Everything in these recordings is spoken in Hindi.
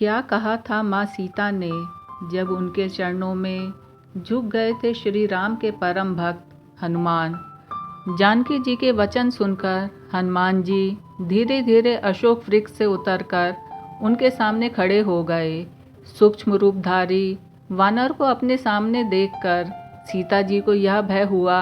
क्या कहा था माँ सीता ने जब उनके चरणों में झुक गए थे श्री राम के परम भक्त हनुमान। जानकी जी के वचन सुनकर हनुमान जी धीरे धीरे अशोक वृक्ष से उतरकर उनके सामने खड़े हो गए। सूक्ष्म रूपधारी वानर को अपने सामने देखकर सीता जी को यह भय हुआ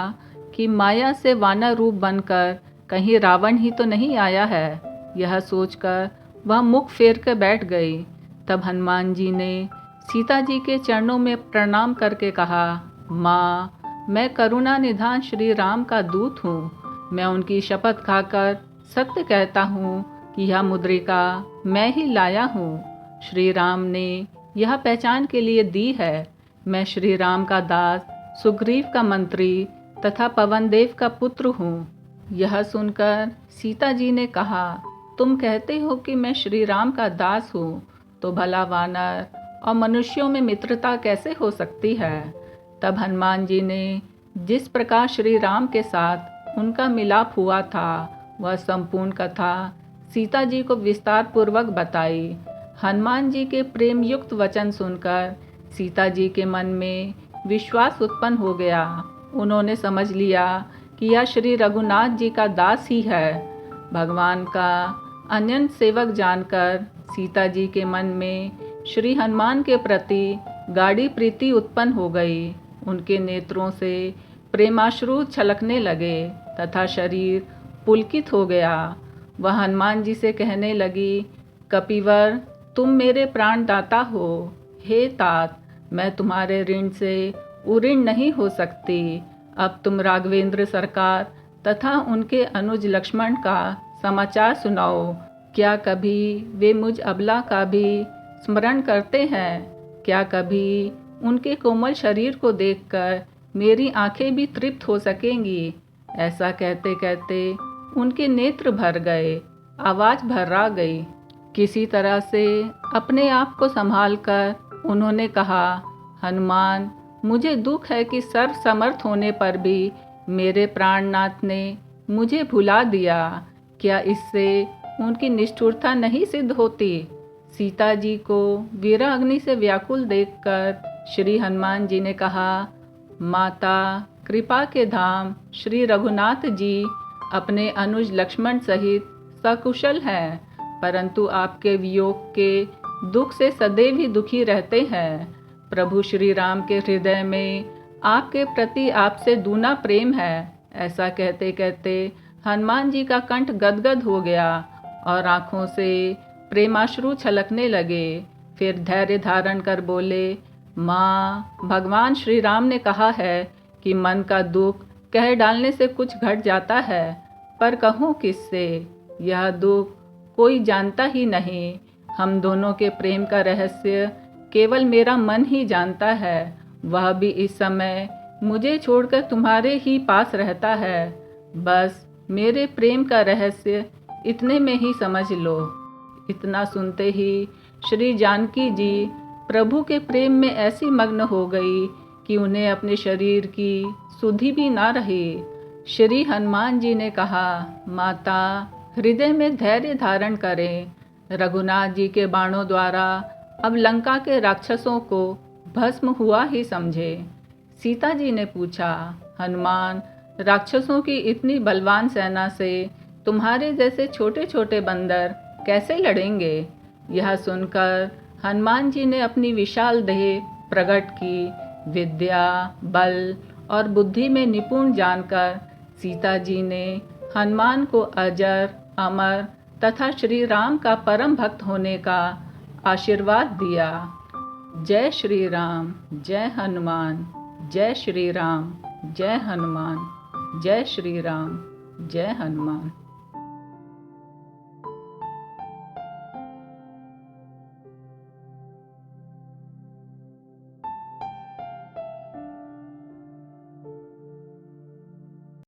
कि माया से वानर रूप बनकर कहीं रावण ही तो नहीं आया है। यह सोचकर वह मुख फेर कर बैठ गई। तब हनुमान जी ने सीता जी के चरणों में प्रणाम करके कहा, माँ, मैं करुणा निधान श्री राम का दूत हूँ। मैं उनकी शपथ खाकर सत्य कहता हूँ कि यह मुद्रिका मैं ही लाया हूँ। श्री राम ने यह पहचान के लिए दी है। मैं श्री राम का दास, सुग्रीव का मंत्री तथा पवनदेव का पुत्र हूँ। यह सुनकर सीता जी ने कहा, तुम कहते हो कि मैं श्री राम का दास हूँ, तो भला वानर और मनुष्यों में मित्रता कैसे हो सकती है। तब हनुमान जी ने जिस प्रकार श्री राम के साथ उनका मिलाप हुआ था वह संपूर्ण कथा सीता जी को विस्तार पूर्वक बताई। हनुमान जी के प्रेम युक्त वचन सुनकर सीता जी के मन में विश्वास उत्पन्न हो गया। उन्होंने समझ लिया कि यह श्री रघुनाथ जी का दास ही है। भगवान का अनन्य सेवक जानकर सीता जी के मन में श्री हनुमान के प्रति गाढ़ी प्रीति उत्पन्न हो गई। उनके नेत्रों से प्रेमाश्रु छलकने लगे तथा शरीर पुलकित हो गया। वह हनुमान जी से कहने लगी, कपिवर, तुम मेरे प्राणदाता हो। हे तात, मैं तुम्हारे ऋण से उऋण नहीं हो सकती। अब तुम राघवेंद्र सरकार तथा उनके अनुज लक्ष्मण का समाचार सुनाओ। क्या कभी वे मुझ अबला का भी स्मरण करते हैं? क्या कभी उनके कोमल शरीर को देखकर मेरी आंखें भी तृप्त हो सकेंगी? ऐसा कहते कहते उनके नेत्र भर गए, आवाज़ भर्रा गई। किसी तरह से अपने आप को संभालकर उन्होंने कहा, हनुमान, मुझे दुख है कि सर्वसमर्थ होने पर भी मेरे प्राणनाथ ने मुझे भुला दिया। क्या इससे उनकी निष्ठुरता नहीं सिद्ध होती? सीता जी को वीरा अग्नि से व्याकुल देखकर श्री हनुमान जी ने कहा, माता, कृपा के धाम श्री रघुनाथ जी अपने अनुज लक्ष्मण सहित सकुशल हैं, परंतु आपके वियोग के दुख से सदैव ही दुखी रहते हैं। प्रभु श्री राम के हृदय में आपके प्रति आपसे दूना प्रेम है। ऐसा कहते कहते हनुमान जी का कंठ गदगद हो गया और आँखों से प्रेमाश्रु छलकने लगे। फिर धैर्य धारण कर बोले, माँ, भगवान श्री राम ने कहा है कि मन का दुख कह डालने से कुछ घट जाता है, पर कहूँ किससे? यह दुख कोई जानता ही नहीं। हम दोनों के प्रेम का रहस्य केवल मेरा मन ही जानता है। वह भी इस समय मुझे छोड़कर तुम्हारे ही पास रहता है। बस मेरे प्रेम का रहस्य इतने में ही समझ लो। इतना सुनते ही श्री जानकी जी प्रभु के प्रेम में ऐसी मग्न हो गई कि उन्हें अपने शरीर की सुधि भी ना रही। श्री हनुमान जी ने कहा, माता, हृदय में धैर्य धारण करें। रघुनाथ जी के बाणों द्वारा अब लंका के राक्षसों को भस्म हुआ ही समझे। सीता जी ने पूछा, हनुमान, राक्षसों की इतनी बलवान सेना से तुम्हारे जैसे छोटे छोटे बंदर कैसे लड़ेंगे? यह सुनकर हनुमान जी ने अपनी विशाल देह प्रकट की। विद्या, बल और बुद्धि में निपुण जानकर सीता जी ने हनुमान को अजर, अमर तथा श्री राम का परम भक्त होने का आशीर्वाद दिया। जय श्री राम, जय हनुमान। जय श्री राम, जय हनुमान। जय श्री राम, जय हनुमान।